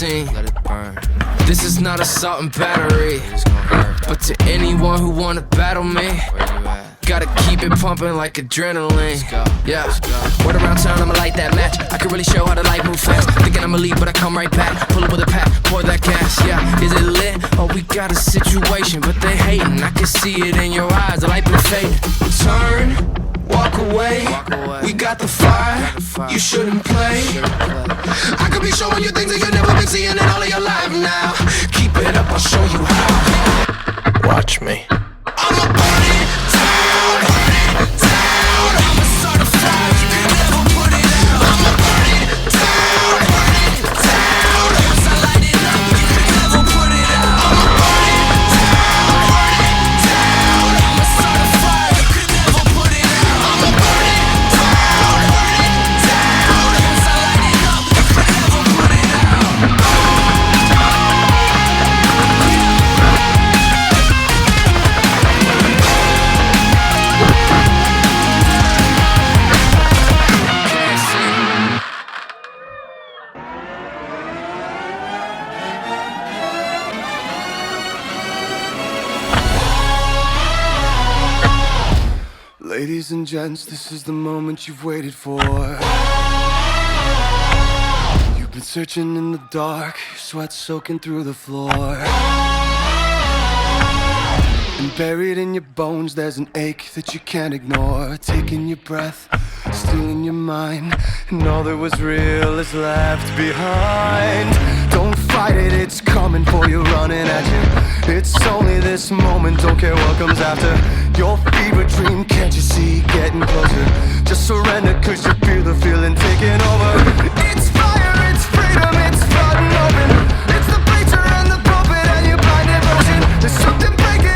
scene. This is not assault and battery, but to anyone who wanna battle me, gotta keep it pumping like adrenaline. Yeah, word around town, I'ma light that match. I can really show how the light move fast. Thinking I'ma leave, but I come right back. Pull up with a pack, pour that gas. Yeah, is it lit? Oh, we got a situation, but they hating. I can see it in your eyes, the light been fading. Turn, walk away. We got the fire, you shouldn't play. I could be showing you things that you've never been seeing in all of your life now. Keep it up, I'll show you how. Watch me. I'ma burn it down, I'ma start a fire, you can never put it out. I'ma burn it down, once I light it up, you can never put it out. I'ma burn it down, I'ma start a fire, you can never put it out. I'ma burn it down, once I light it up, you can never put it out. Ladies and gents, this is the moment you've waited for. You've been searching in the dark, your sweat soaking through the floor. And buried in your bones, there's an ache that you can't ignore. Taking your breath, stealing your mind, and all that was real is left behind. Don't fight it, it's coming for you, running at you. It's only this moment, don't care what comes after. Your fever dream, can't you see, getting closer. Just surrender, cause you feel the feeling taking over. It's fire, it's freedom, it's flooding open. It's the preacher and the pulpit and your blinded motion. There's something breaking